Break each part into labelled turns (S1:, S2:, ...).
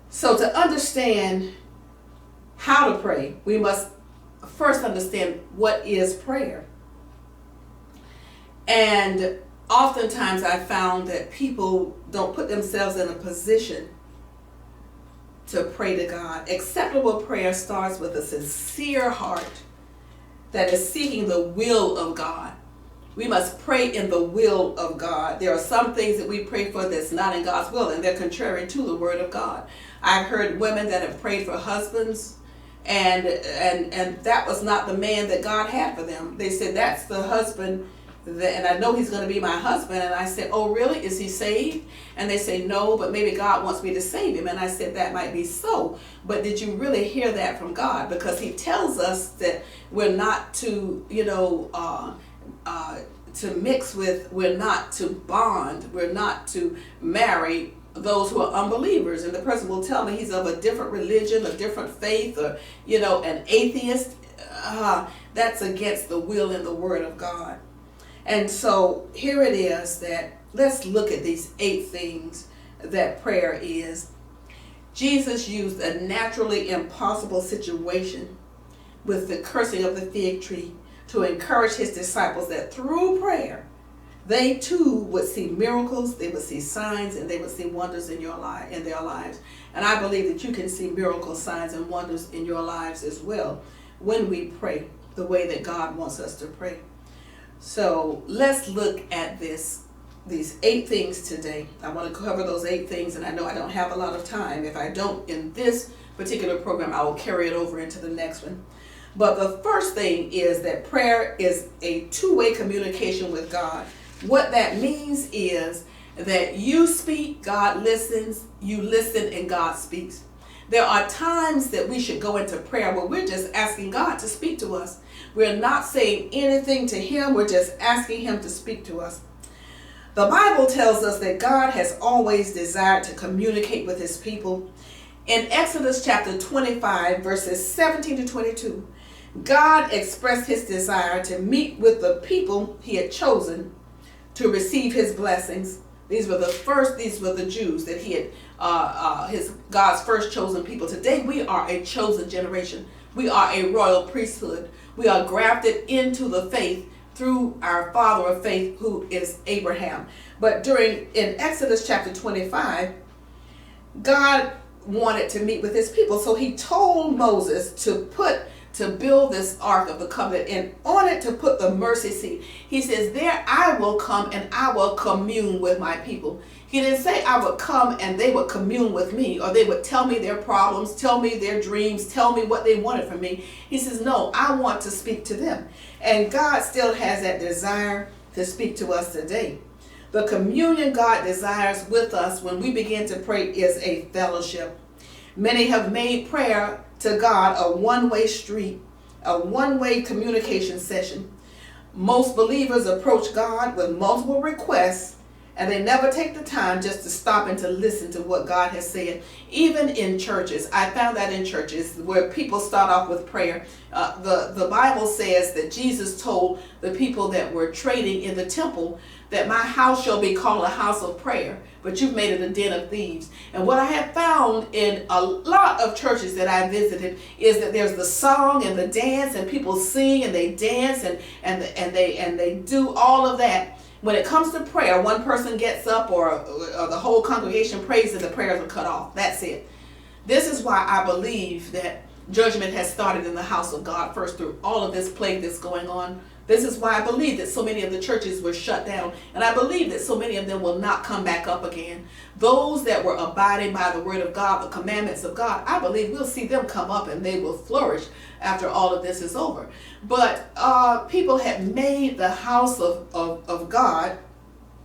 S1: So to understand how to pray, we must first understand what is prayer. And oftentimes I found that people don't put themselves in a position to pray to God. Acceptable prayer starts with a sincere heart that is seeking the will of God. We must pray in the will of God. There are some things that we pray for that's not in God's will, and they're contrary to the word of God. I've heard women that have prayed for husbands, and that was not the man that God had for them. They said, that's the husband, and I know he's going to be my husband. And I said, oh really? Is he saved? And they say, no, but maybe God wants me to save him. And I said, that might be so, but did you really hear that from God? Because he tells us that we're not to, to mix with, we're not to bond, we're not to marry those who are unbelievers. And the person will tell me he's of a different religion, a different faith, or an atheist. That's against the will and the word of God. And so here it is that let's look at these 8 things that prayer is. Jesus used a naturally impossible situation with the cursing of the fig tree to encourage his disciples that through prayer, they too would see miracles, they would see signs, and they would see wonders in their lives. And I believe that you can see miracles, signs, and wonders in your lives as well when we pray the way that God wants us to pray. So let's look at these 8 things today. I want to cover those 8 things, and I know I don't have a lot of time. If I don't in this particular program, I will carry it over into the next one. But the first thing is that prayer is a two-way communication with God. What that means is that you speak, God listens, you listen, and God speaks. There are times that we should go into prayer where we're just asking God to speak to us. We're not saying anything to him, we're just asking him to speak to us. The Bible tells us that God has always desired to communicate with his people. In Exodus chapter 25, verses 17 to 22, God expressed his desire to meet with the people he had chosen to receive his blessings. These were the Jews that he had, God's first chosen people. Today we are a chosen generation. We are a royal priesthood. We are grafted into the faith through our father of faith, who is Abraham. But in Exodus chapter 25, God wanted to meet with his people. So he told Moses to build this ark of the covenant, and on it to put the mercy seat. He says, there I will come and I will commune with my people. He didn't say I would come and they would commune with me, or they would tell me their problems, tell me their dreams, tell me what they wanted from me. He says, no, I want to speak to them. And God still has that desire to speak to us today. The communion God desires with us when we begin to pray is a fellowship. Many have made prayer to God a one-way street, a one-way communication session. Most believers approach God with multiple requests, and they never take the time just to stop and to listen to what God has said. Even in churches, I found that in churches where people start off with prayer. The Bible says that Jesus told the people that were trading in the temple that my house shall be called a house of prayer, but you've made it a den of thieves. And what I have found in a lot of churches that I visited is that there's the song and the dance, and people sing and they dance and they do all of that. When it comes to prayer, one person gets up or the whole congregation prays and the prayers are cut off. That's it. This is why I believe that judgment has started in the house of God first through all of this plague that's going on. This is why I believe that so many of the churches were shut down. And I believe that so many of them will not come back up again. Those that were abiding by the word of God, the commandments of God, I believe we'll see them come up and they will flourish after all of this is over. But people had made the house of God,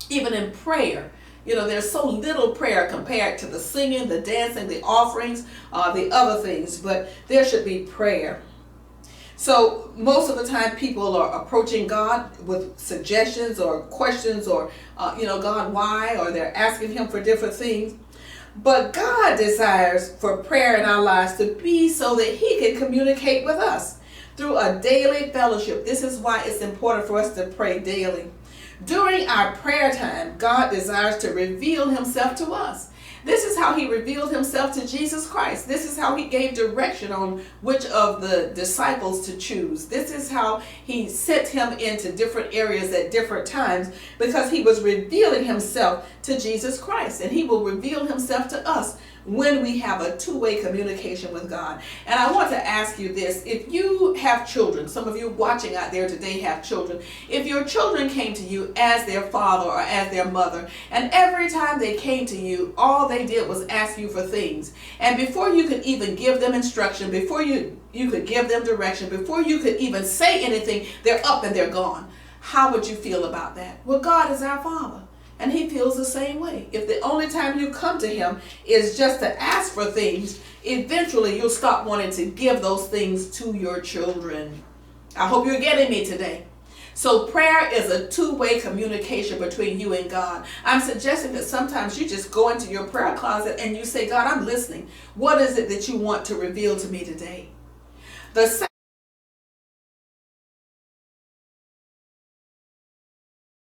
S1: even in prayer. There's so little prayer compared to the singing, the dancing, the offerings, the other things. But there should be prayer. So most of the time people are approaching God with suggestions or questions or, God, why? Or they're asking him for different things. But God desires for prayer in our lives to be so that he can communicate with us through a daily fellowship. This is why it's important for us to pray daily. During our prayer time, God desires to reveal himself to us. This is how he revealed himself to Jesus Christ. This is how he gave direction on which of the disciples to choose. This is how he sent him into different areas at different times, because he was revealing himself to Jesus Christ. And he will reveal himself to us when we have a two-way communication with God. And I want to ask you this. If you have children, some of you watching out there today have children. If your children came to you as their father or as their mother, and every time they came to you, all they did was ask you for things. And before you could even give them instruction, before you could give them direction, before you could even say anything, they're up and they're gone. How would you feel about that? Well, God is our Father. And he feels the same way. If the only time you come to him is just to ask for things, eventually you'll stop wanting to give those things to your children. I hope you're getting me today. So prayer is a two-way communication between you and God. I'm suggesting that sometimes you just go into your prayer closet and you say, God, I'm listening. What is it that you want to reveal to me today? The